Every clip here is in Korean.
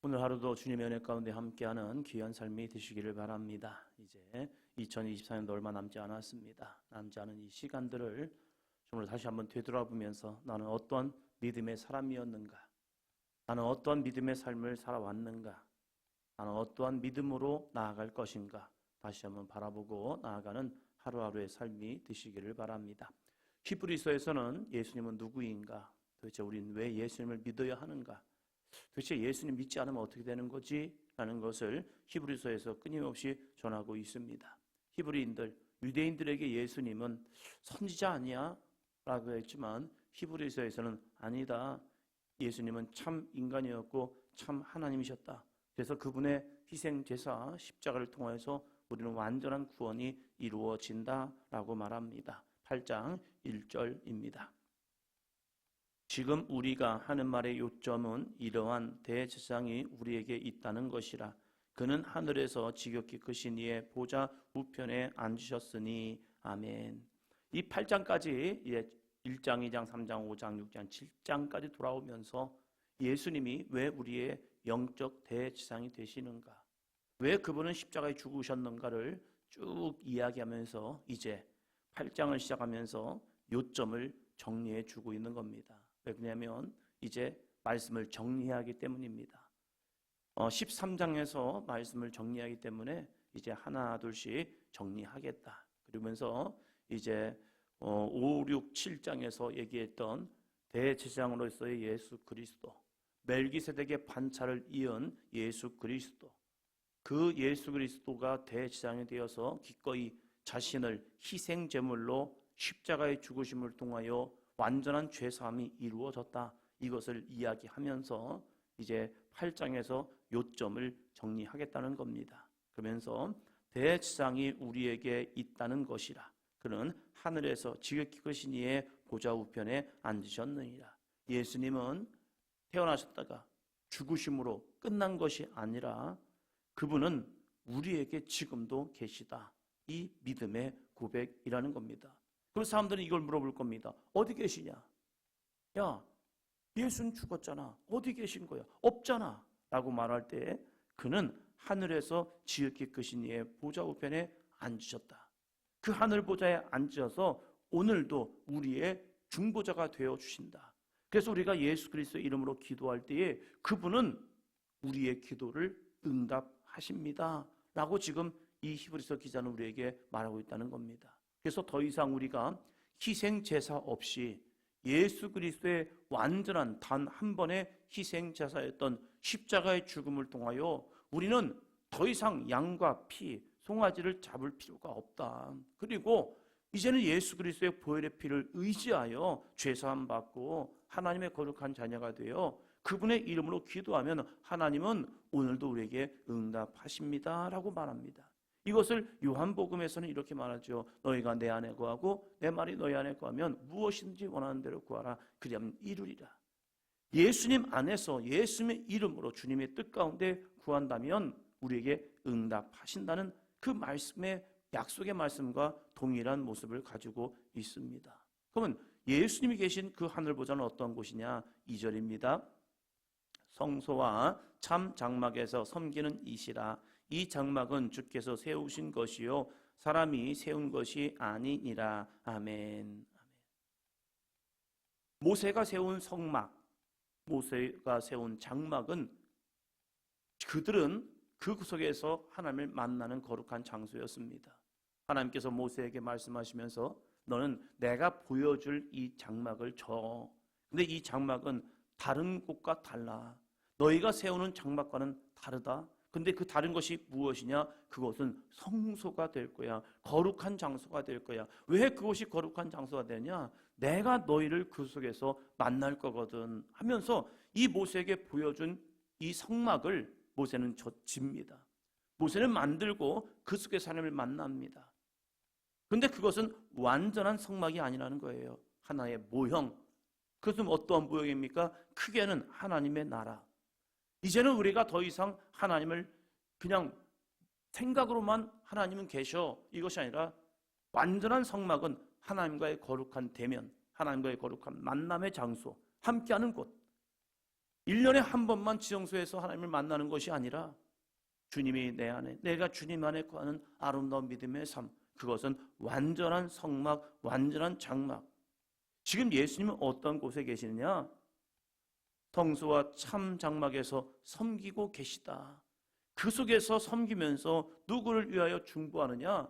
오늘 하루도 주님의 은혜 가운데 함께하는 귀한 삶이 되시기를 바랍니다. 이제 2024년도 얼마 남지 않았습니다. 남지 않은 이 시간들을 정말 다시 한번 되돌아보면서 나는 어떠한 믿음의 사람이었는가? 나는 어떠한 믿음의 삶을 살아왔는가? 나는 어떠한 믿음으로 나아갈 것인가? 다시 한번 바라보고 나아가는 하루하루의 삶이 되시기를 바랍니다. 히브리서에서는 예수님은 누구인가? 도대체 우리는 왜 예수님을 믿어야 하는가? 도대체 예수님 믿지 않으면 어떻게 되는 거지? 라는 것을 히브리서에서 끊임없이 전하고 있습니다. 히브리인들, 유대인들에게 예수님은 선지자 아니야? 라고 했지만 히브리서에서는 아니다. 예수님은 참 인간이었고 참 하나님이셨다. 그래서 그분의 희생제사 십자가를 통해서 우리는 완전한 구원이 이루어진다라고 말합니다. 8장 1절입니다. 지금 우리가 하는 말의 요점은 이러한 대제사장이 우리에게 있다는 것이라. 그는 하늘에서 지극히 크신 이의 보좌 우편에 앉으셨으니 아멘. 이 8장까지 1장, 2장, 3장, 5장, 6장, 7장까지 돌아오면서 예수님이 왜 우리의 영적 대제사장이 되시는가, 왜 그분은 십자가에 죽으셨는가를 쭉 이야기하면서 이제 8장을 시작하면서 요점을 정리해 주고 있는 겁니다. 왜 그러냐면 이제 말씀을 정리하기 때문입니다. 13장에서 말씀을 정리하기 때문에 이제 하나 둘씩 정리하겠다. 그러면서 이제 5, 6, 7장에서 얘기했던 대제사장으로서의 예수 그리스도, 멜기세덱의 반차를 이은 예수 그리스도, 그 예수 그리스도가 대제사장이 되어서 기꺼이 자신을 희생제물로 십자가의 죽으심을 통하여 완전한 죄사함이 이루어졌다. 이것을 이야기하면서 이제 8장에서 요점을 정리하겠다는 겁니다. 그러면서 대제사장이 우리에게 있다는 것이라. 그는 하늘에서 지극히 크신 이의 보좌 우편에 앉으셨느니라. 예수님은 태어나셨다가 죽으심으로 끝난 것이 아니라 그분은 우리에게 지금도 계시다. 이 믿음의 고백이라는 겁니다. 그래서 사람들은 이걸 물어볼 겁니다. 어디 계시냐? 야, 예수는 죽었잖아. 어디 계신 거야? 없잖아. 라고 말할 때 그는 하늘에서 지극히 크신 이의 보좌 우편에 앉으셨다. 그 하늘 보좌에 앉아서 오늘도 우리의 중보자가 되어 주신다. 그래서 우리가 예수 그리스도의 이름으로 기도할 때에 그분은 우리의 기도를 응답하십니다. 라고 지금 이 히브리서 기자는 우리에게 말하고 있다는 겁니다. 그래서 더 이상 우리가 희생제사 없이 예수 그리스도의 완전한 단 한 번의 희생제사였던 십자가의 죽음을 통하여 우리는 더 이상 양과 피, 송아지를 잡을 필요가 없다. 그리고 이제는 예수 그리스도의 보혈의 피를 의지하여 죄사함 받고 하나님의 거룩한 자녀가 되어 그분의 이름으로 기도하면 하나님은 오늘도 우리에게 응답하십니다. 라고 말합니다. 이것을 요한복음에서는 이렇게 말하죠. 너희가 내 안에 거하고 내 말이 너희 안에 거하면 무엇이든지 원하는 대로 구하라. 그리하면 이루리라. 예수님 안에서 예수님의 이름으로 주님의 뜻 가운데 구한다면 우리에게 응답하신다는 그 말씀의 약속의 말씀과 동일한 모습을 가지고 있습니다. 그러면 예수님이 계신 그 하늘 보좌는 어떤 곳이냐? 2절입니다. 성소와 참 장막에서 섬기는 이시라. 이 장막은 주께서 세우신 것이요 사람이 세운 것이 아니니라. 아멘. 모세가 세운 성막, 모세가 세운 장막은 그들은 그 속에서 하나님을 만나는 거룩한 장소였습니다. 하나님께서 모세에게 말씀하시면서 너는 내가 보여줄 이 장막을 줘. 근데 이 장막은 다른 곳과 달라. 너희가 세우는 장막과는 다르다. 근데 그 다른 것이 무엇이냐? 그것은 성소가 될 거야. 거룩한 장소가 될 거야. 왜 그것이 거룩한 장소가 되냐? 내가 너희를 그 속에서 만날 거거든 하면서 이 모세에게 보여준 이 성막을 모세는 짓습니다. 모세는 만들고 그 속에서 하나님을 만납니다. 그런데 그것은 완전한 성막이 아니라는 거예요. 하나의 모형. 그것은 어떠한 모형입니까? 크게는 하나님의 나라. 이제는 우리가 더 이상 하나님을 그냥 생각으로만 하나님은 계셔 이것이 아니라 완전한 성막은 하나님과의 거룩한 대면, 하나님과의 거룩한 만남의 장소, 함께하는 곳. 1년에 한 번만 지성소에서 하나님을 만나는 것이 아니라 주님이 내 안에, 내가 주님 안에 거하는 아름다운 믿음의 삶, 그것은 완전한 성막, 완전한 장막. 지금 예수님은 어떤 곳에 계시느냐? 성소와 참 장막에서 섬기고 계시다. 그 속에서 섬기면서 누구를 위하여 중보하느냐?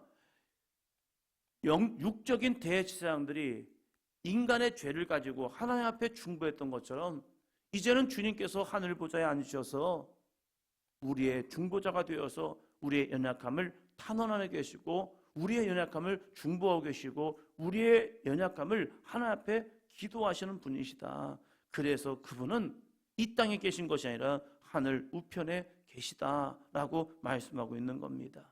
육적인 대제사장들이 인간의 죄를 가지고 하나님 앞에 중보했던 것처럼 이제는 주님께서 하늘 보좌에 앉으셔서 우리의 중보자가 되어서 우리의 연약함을 탄원하며 계시고 우리의 연약함을 중보하고 계시고 우리의 연약함을 하나님 앞에 기도하시는 분이시다. 그래서 그분은 이 땅에 계신 것이 아니라 하늘 우편에 계시다라고 말씀하고 있는 겁니다.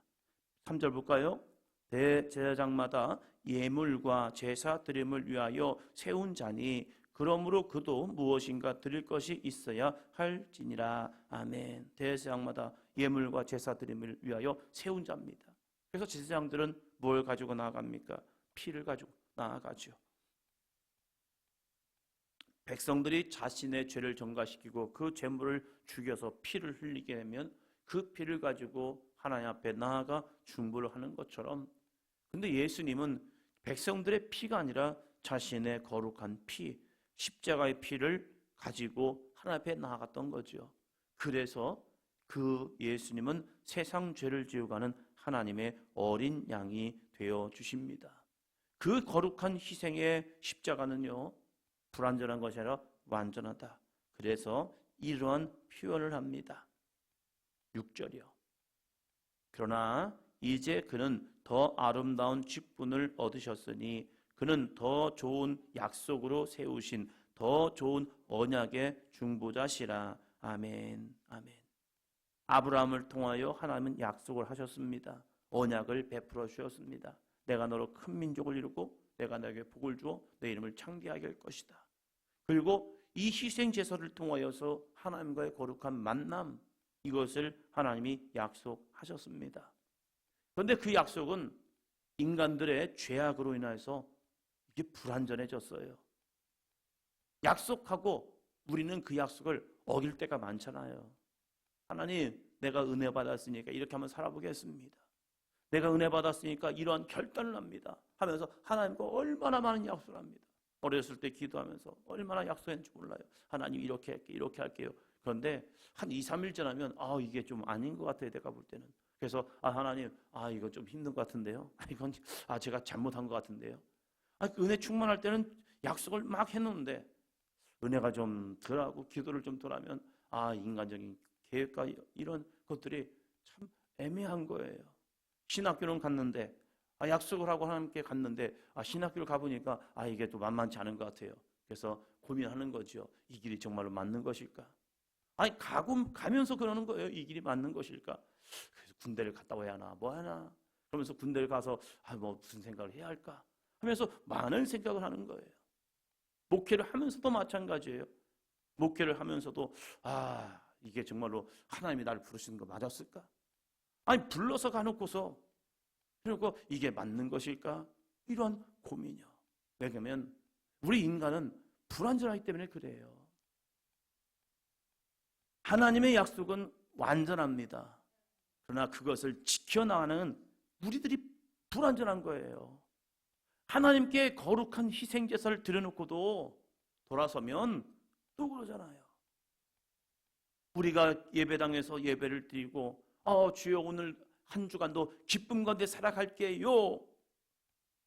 3절 볼까요? 대제사장마다 예물과 제사 드림을 위하여 세운 자니 그러므로 그도 무엇인가 드릴 것이 있어야 할지니라. 아멘. 대제사장마다 예물과 제사 드림을 위하여 세운 자입니다. 그래서 제사장들은 뭘 가지고 나아갑니까? 피를 가지고 나아가죠. 백성들이 자신의 죄를 전가시키고 그 제물을 죽여서 피를 흘리게 되면 그 피를 가지고 하나님 앞에 나아가 중보를 하는 것처럼, 근데 예수님은 백성들의 피가 아니라 자신의 거룩한 피, 십자가의 피를 가지고 하나님 앞에 나아갔던 거죠. 그래서 그 예수님은 세상 죄를 지우가는 하나님의 어린 양이 되어 주십니다. 그 거룩한 희생의 십자가는요, 불완전한 것이 아니라 완전하다. 그래서 이러한 표현을 합니다. 6절이요. 그러나 이제 그는 더 아름다운 직분을 얻으셨으니 그는 더 좋은 약속으로 세우신 더 좋은 언약의 중보자시라. 아멘. 아멘. 아브라함을 통하여 하나님은 약속을 하셨습니다. 언약을 베풀어 주셨습니다. 내가 너로 큰 민족을 이루고 내가 너에게 복을 주어 내 이름을 창대하게 할 것이다. 그리고 이 희생 제사를 통하여서 하나님과의 거룩한 만남, 이것을 하나님이 약속하셨습니다. 그런데 그 약속은 인간들의 죄악으로 인해서 이게 불완전해졌어요. 약속하고 우리는 그 약속을 어길 때가 많잖아요. 하나님, 내가 은혜 받았으니까 이렇게 한번 살아보겠습니다. 내가 은혜 받았으니까 이러한 결단을 합니다 하면서 하나님과 얼마나 많은 약속을 합니다. 어렸을 때 기도하면서 얼마나 약속했는지 몰라요. 하나님 이렇게 할게요, 이렇게 할게요. 그런데 한 2, 3일 지나면 이게 좀 아닌 것 같아요, 내가 볼 때는. 그래서 하나님, 이거 좀 힘든 것 같은데요. 이건 제가 잘못한 것 같은데요. 은혜 충만할 때는 약속을 막 해놓는데 은혜가 좀 덜하고 기도를 좀 덜하면 인간적인 계획과 이런 것들이 참 애매한 거예요. 신학교는 갔는데 약속을 하고 하나님께 갔는데 신학교를 가보니까 이게 또 만만치 않은 것 같아요. 그래서 고민하는 거죠. 이 길이 정말로 맞는 것일까? 가면서 그러는 거예요. 이 길이 맞는 것일까? 그래서 군대를 갔다 와야 하나 뭐 하나 그러면서 군대를 가서 무슨 생각을 해야 할까 하면서 많은 생각을 하는 거예요. 목회를 하면서도 마찬가지예요. 목회를 하면서도 이게 정말로 하나님이 나를 부르시는 거 맞았을까? 불러서 가놓고서 그리고 이게 맞는 것일까? 이런 고민이요. 왜냐하면 우리 인간은 불완전하기 때문에 그래요. 하나님의 약속은 완전합니다. 그러나 그것을 지켜나가는 우리들이 불완전한 거예요. 하나님께 거룩한 희생제사를 드려놓고도 돌아서면 또 그러잖아요. 우리가 예배당에서 예배를 드리고 주여 오늘 한 주간도 기쁨 가운데 살아갈게요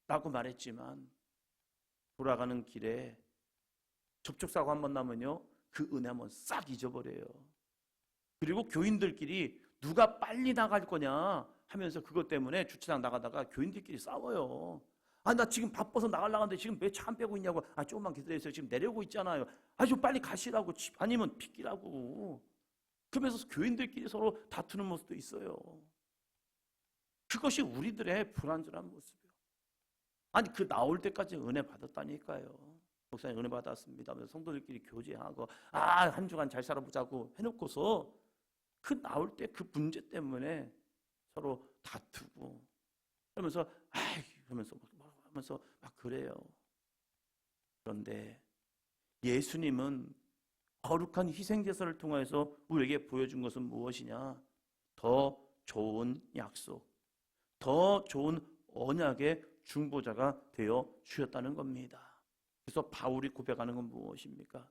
라고 말했지만 돌아가는 길에 접촉사고 한번 나면요 그 은혜 한번 싹 잊어버려요. 그리고 교인들끼리 누가 빨리 나갈 거냐 하면서 그것 때문에 주차장 나가다가 교인들끼리 싸워요. 나 지금 바빠서 나가려고 하는데 지금 왜 차 안 빼고 있냐고. 조금만 기다려주세요. 지금 내려오고 있잖아요. 좀 빨리 가시라고. 아니면 비키라고. 그러면서 교인들끼리 서로 다투는 모습도 있어요. 그것이 우리들의 불완전한 모습이에요. 그 나올 때까지 은혜 받았다니까요. 목사님 은혜 받았습니다. 성도들끼리 교제하고 한 주간 잘 살아보자고 해놓고서 그 나올 때 그 문제 때문에 서로 다투고 그러면서 하면서 막 그래요. 그런데 예수님은 거룩한 희생제사를 통해서 우리에게 보여준 것은 무엇이냐? 더 좋은 약속, 더 좋은 언약의 중보자가 되어 주셨다는 겁니다. 그래서 바울이 고백하는 건 무엇입니까?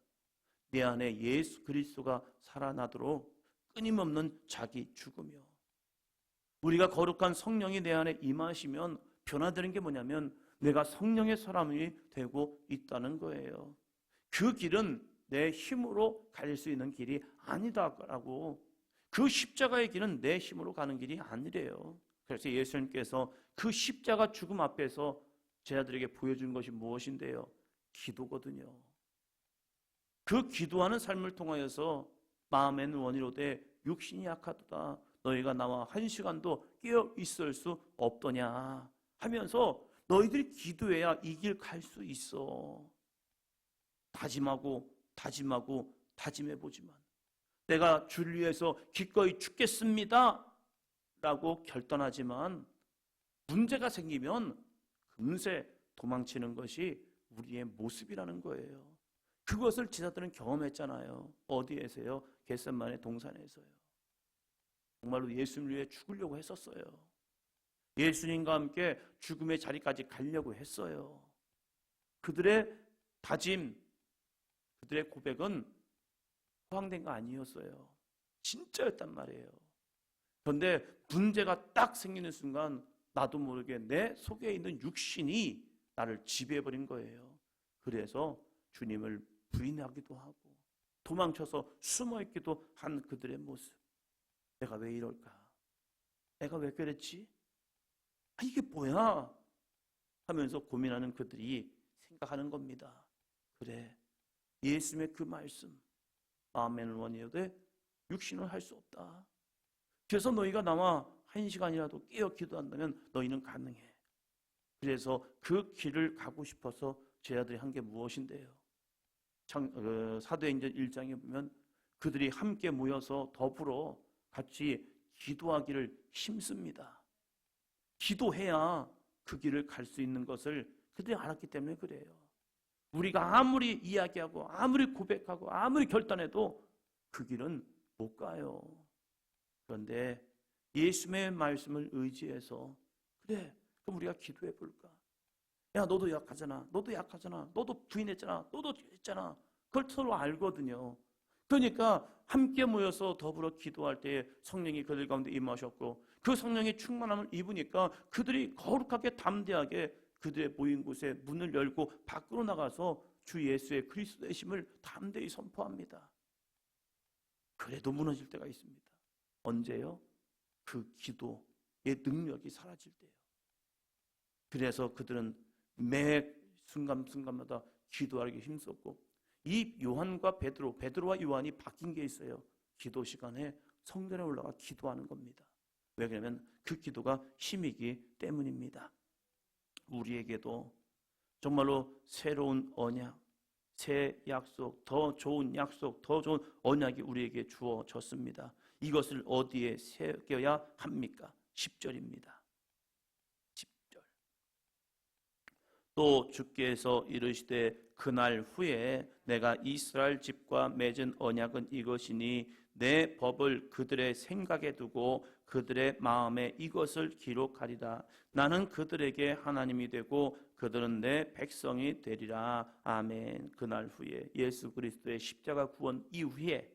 내 안에 예수 그리스도가 살아나도록 끊임없는 자기 죽으며, 우리가 거룩한 성령이 내 안에 임하시면 변화되는 게 뭐냐면 내가 성령의 사람이 되고 있다는 거예요. 그 길은 내 힘으로 갈 수 있는 길이 아니다라고, 그 십자가의 길은 내 힘으로 가는 길이 아니래요. 그래서 예수님께서 그 십자가 죽음 앞에서 제자들에게 보여준 것이 무엇인데요? 기도거든요. 그 기도하는 삶을 통하여서 마음에는 원이로되 육신이 약하도다 너희가 나와 한 시간도 깨어 있을 수 없더냐 하면서 너희들이 기도해야 이 길 갈 수 있어. 다짐하고 다짐해보지만 내가 주를 위해서 기꺼이 죽겠습니다 라고 결단하지만 문제가 생기면 금세 도망치는 것이 우리의 모습이라는 거예요. 그것을 제자들은 경험했잖아요. 어디에서요? 겟세마네 동산에서요. 정말로 예수님을 위해 죽으려고 했었어요. 예수님과 함께 죽음의 자리까지 가려고 했어요. 그들의 다짐, 그들의 고백은 허황된 거 아니었어요. 진짜였단 말이에요. 그런데 문제가 딱 생기는 순간 나도 모르게 내 속에 있는 육신이 나를 지배해버린 거예요. 그래서 주님을 부인하기도 하고 도망쳐서 숨어있기도 한 그들의 모습. 내가 왜 이럴까? 내가 왜 그랬지? 이게 뭐야? 하면서 고민하는 그들이 생각하는 겁니다. 그래, 예수님의 그 말씀, 마음에는 원이로되 육신은 할 수 없다. 그래서 너희가 나와 한 시간이라도 깨어 기도한다면 너희는 가능해. 그래서 그 길을 가고 싶어서 제자들이 한 게 무엇인데요? 사도행전 1장에 보면 그들이 함께 모여서 더불어 같이 기도하기를 힘씁니다. 기도해야 그 길을 갈 수 있는 것을 그들이 알았기 때문에 그래요. 우리가 아무리 이야기하고 아무리 고백하고 아무리 결단해도 그 길은 못 가요. 그런데 예수님의 말씀을 의지해서 그래, 그럼 우리가 기도해 볼까? 야, 너도 약하잖아. 너도 약하잖아. 너도 부인했잖아. 너도 했잖아. 그걸 서로 알거든요. 그러니까 함께 모여서 더불어 기도할 때에 성령이 그들 가운데 임하셨고 그 성령의 충만함을 입으니까 그들이 거룩하게 담대하게 그들의 모인 곳에 문을 열고 밖으로 나가서 주 예수의 그리스도의 심을 담대히 선포합니다. 그래도 무너질 때가 있습니다. 언제요? 그 기도의 능력이 사라질 때요. 그래서 그들은 매 순간순간마다 기도하기 힘썼고 이 요한과 베드로와 요한이 바뀐 게 있어요. 기도 시간에 성전에 올라가 기도하는 겁니다. 왜 그러냐면 그 기도가 힘이기 때문입니다. 우리에게도 정말로 새로운 언약, 새 약속, 더 좋은 약속, 더 좋은 언약이 우리에게 주어졌습니다. 이것을 어디에 새겨야 합니까? 10절입니다. 10절. 또 주께서 이르시되 그날 후에 내가 이스라엘 집과 맺은 언약은 이것이니 내 법을 그들의 생각에 두고 그들의 마음에 이것을 기록하리라. 나는 그들에게 하나님이 되고 그들은 내 백성이 되리라. 아멘. 그날 후에 예수 그리스도의 십자가 구원 이후에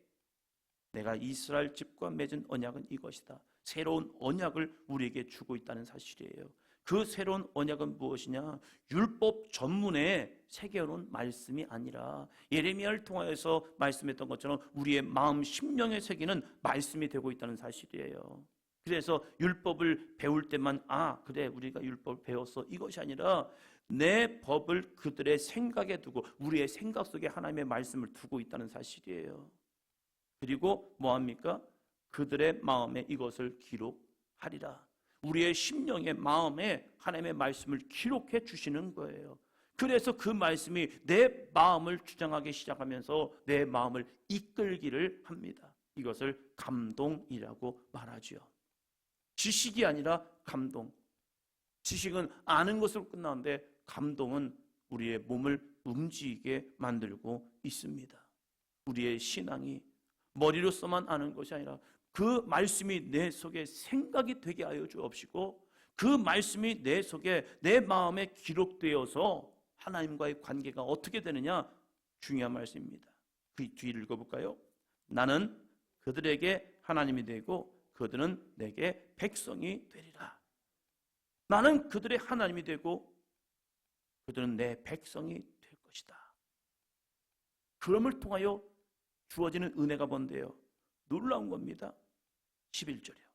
내가 이스라엘 집과 맺은 언약은 이것이다. 새로운 언약을 우리에게 주고 있다는 사실이에요. 그 새로운 언약은 무엇이냐? 율법 전문에 새겨놓은 말씀이 아니라 예레미야를 통하여서 말씀했던 것처럼 우리의 마음 심령에 새기는 말씀이 되고 있다는 사실이에요. 그래서 율법을 배울 때만 그래 우리가 율법을 배웠어 이것이 아니라 내 법을 그들의 생각에 두고 우리의 생각 속에 하나님의 말씀을 두고 있다는 사실이에요. 그리고 뭐합니까? 그들의 마음에 이것을 기록하리라. 우리의 심령의 마음에 하나님의 말씀을 기록해 주시는 거예요. 그래서 그 말씀이 내 마음을 주장하기 시작하면서 내 마음을 이끌기를 합니다. 이것을 감동이라고 말하죠. 지식이 아니라 감동. 지식은 아는 것으로 끝나는데 감동은 우리의 몸을 움직이게 만들고 있습니다. 우리의 신앙이 머리로서만 아는 것이 아니라 그 말씀이 내 속에 생각이 되게 하여 주옵시고, 그 말씀이 내 속에, 내 마음에 기록되어서 하나님과의 관계가 어떻게 되느냐, 중요한 말씀입니다. 그 뒤를 읽어볼까요? 나는 그들에게 하나님이 되고 그들은 내게 백성이 되리라. 나는 그들의 하나님이 되고 그들은 내 백성이 될 것이다. 그럼을 통하여 주어지는 은혜가 뭔데요? 놀라운 겁니다. 11절이요.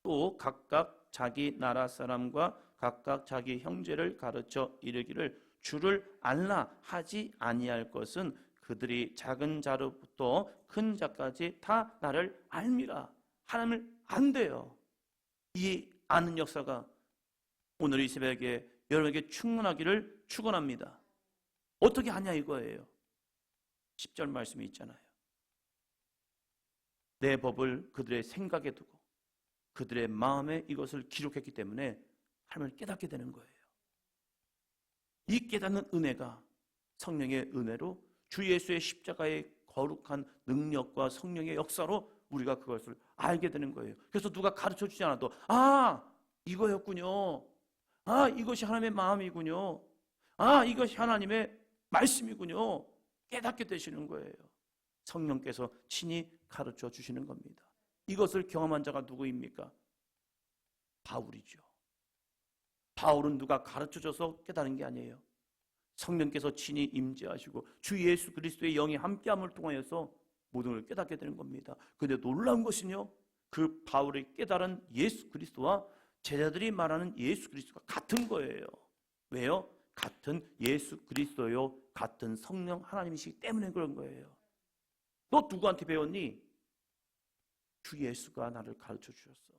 또 각각 자기 나라 사람과 각각 자기 형제를 가르쳐 이르기를, 주를 알라 하지 아니할 것은 그들이 작은 자로부터 큰 자까지 다 나를 알미라. 하나님을 안돼요. 이 아는 역사가 오늘 이 새벽에 여러분에게 충만하기를 축원합니다. 어떻게 하냐 이거예요. 10절 말씀이 있잖아요. 내 법을 그들의 생각에 두고 그들의 마음에 이것을 기록했기 때문에 하나님을 깨닫게 되는 거예요. 이 깨닫는 은혜가 성령의 은혜로 주 예수의 십자가의 거룩한 능력과 성령의 역사로 우리가 그것을 알게 되는 거예요. 그래서 누가 가르쳐 주지 않아도 이거였군요. 이것이 하나님의 마음이군요. 이것이 하나님의 말씀이군요. 깨닫게 되시는 거예요. 성령께서 친히 가르쳐 주시는 겁니다. 이것을 경험한 자가 누구입니까? 바울이죠. 바울은 누가 가르쳐줘서 깨달은 게 아니에요. 성령께서 친히 임재하시고 주 예수 그리스도의 영이 함께함을 통하여서 모든 걸 깨닫게 되는 겁니다. 그런데 놀라운 것은요, 그 바울의 깨달은 예수 그리스도와 제자들이 말하는 예수 그리스도가 같은 거예요. 왜요? 같은 예수 그리스도요, 같은 성령 하나님이시기 때문에 그런 거예요. 너 누구한테 배웠니? 주 예수가 나를 가르쳐 주셨어.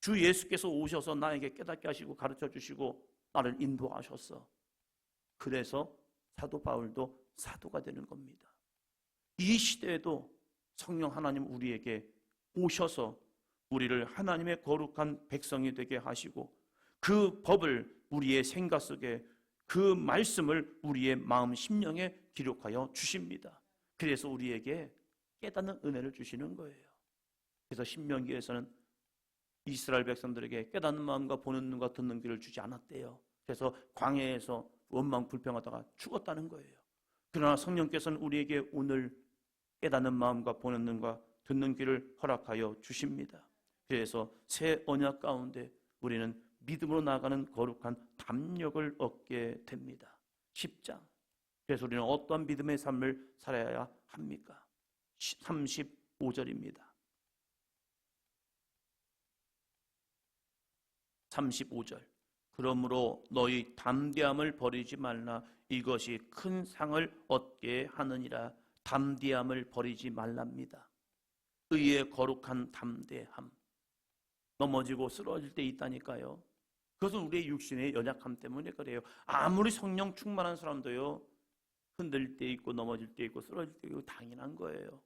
주 예수께서 오셔서 나에게 깨닫게 하시고 가르쳐 주시고 나를 인도하셨어. 그래서 사도 바울도 사도가 되는 겁니다. 이 시대에도 성령 하나님 우리에게 오셔서 우리를 하나님의 거룩한 백성이 되게 하시고 그 법을 우리의 생각 속에, 그 말씀을 우리의 마음 심령에 기록하여 주십니다. 그래서 우리에게 깨닫는 은혜를 주시는 거예요. 그래서 신명기에서는 이스라엘 백성들에게 깨닫는 마음과 보는 눈과 듣는 귀를 주지 않았대요. 그래서 광야에서 원망 불평하다가 죽었다는 거예요. 그러나 성령께서는 우리에게 오늘 깨닫는 마음과 보는 눈과 듣는 귀를 허락하여 주십니다. 그래서 새 언약 가운데 우리는 믿음으로 나아가는 거룩한 담력을 얻게 됩니다. 10장. 그래서 우리는 어떠한 믿음의 삶을 살아야 합니까? 35절입니다. 35절. 그러므로 너희 담대함을 버리지 말라. 이것이 큰 상을 얻게 하느니라. 담대함을 버리지 말랍니다. 의의 거룩한 담대함. 넘어지고 쓰러질 때 있다니까요. 그것은 우리의 육신의 연약함 때문에 그래요. 아무리 성령 충만한 사람도요, 흔들릴 때 있고 넘어질 때 있고 쓰러질 때 있고 당연한 거예요.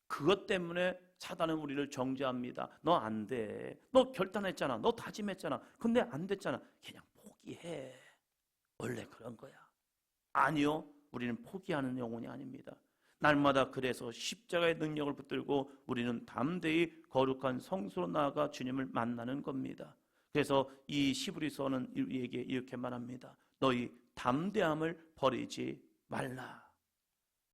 그것 때문에 사단은 우리를 정죄합니다. 너 안 돼. 너 결단했잖아. 너 다짐했잖아. 근데 안 됐잖아. 그냥 포기해. 원래 그런 거야. 아니요. 우리는 포기하는 영혼이 아닙니다. 날마다 그래서 십자가의 능력을 붙들고 우리는 담대히 거룩한 성소로 나아가 주님을 만나는 겁니다. 그래서 이 시브리서는 우리에게 이렇게 말합니다. 너희 담대함을 버리지 말라.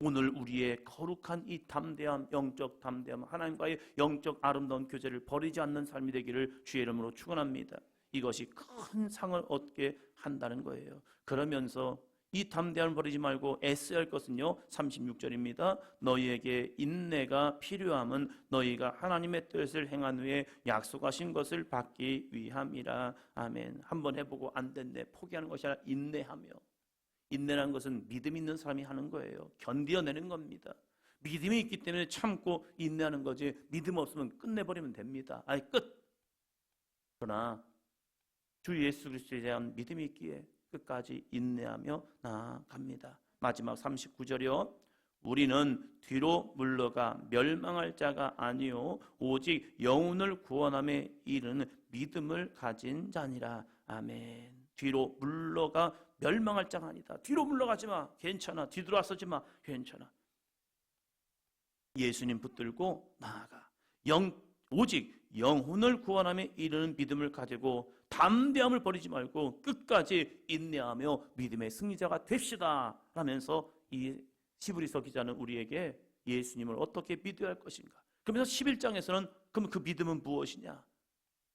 오늘 우리의 거룩한 이 담대함, 영적 담대함, 하나님과의 영적 아름다운 교제를 버리지 않는 삶이 되기를 주의 이름으로 축원합니다. 이것이 큰 상을 얻게 한다는 거예요. 그러면서 이 담대함을 버리지 말고 애써야 할 것은요, 36절입니다. 너희에게 인내가 필요함은 너희가 하나님의 뜻을 행한 후에 약속하신 것을 받기 위함이라. 아멘. 한번 해보고 안 됐네 포기하는 것이 아니라 인내하며, 인내라는 것은 믿음 있는 사람이 하는 거예요. 견디어내는 겁니다. 믿음이 있기 때문에 참고 인내하는 거지, 믿음 없으면 끝내버리면 됩니다. 끝. 그러나 주 예수 그리스도에 대한 믿음이 있기에 끝까지 인내하며 나아갑니다. 마지막 39절이요. 우리는 뒤로 물러가 멸망할 자가 아니요 오직 영혼을 구원함에 이르는 믿음을 가진 자니라. 아멘. 뒤로 물러가 멸망할 장 아니다. 뒤로 물러가지 마. 괜찮아. 뒤돌아서지 마. 괜찮아. 예수님 붙들고 나아가. 오직 영혼을 구원함에 이르는 믿음을 가지고 담대함을 버리지 말고 끝까지 인내하며 믿음의 승리자가 됩시다 라면서 이 히브리서 기자는 우리에게 예수님을 어떻게 믿어야 할 것인가. 그러면서 11장에서는 그럼 그 믿음은 무엇이냐.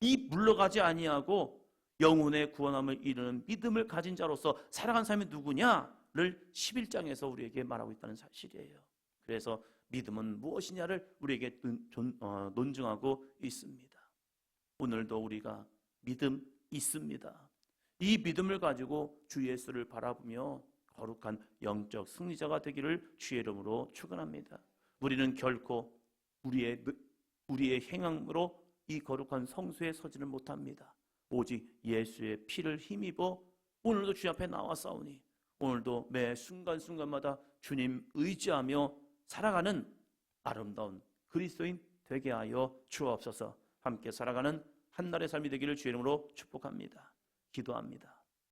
이 물러가지 아니하고 영혼의 구원함을 이루는 믿음을 가진 자로서 살아간 사람이 누구냐를 11장에서 우리에게 말하고 있다는 사실이에요. 그래서 믿음은 무엇이냐를 우리에게 논증하고 있습니다. 오늘도 우리가 믿음 있습니다. 이 믿음을 가지고 주 예수를 바라보며 거룩한 영적 승리자가 되기를 주의 이름으로 축원합니다. 우리는 결코 우리의 행함으로 이 거룩한 성소에 서지는 못합니다. 오직 예수의 피를 힘입어 오늘도 주 앞에 나와싸우니 오늘도 매 순간순간마다 주님 의지하며 살아가는 아름다운 그리스도인 되게 하여 주옵소서. 함께 살아가는 한날의 삶이 되기를 주의 이름으로 축복합니다. 기도합니다.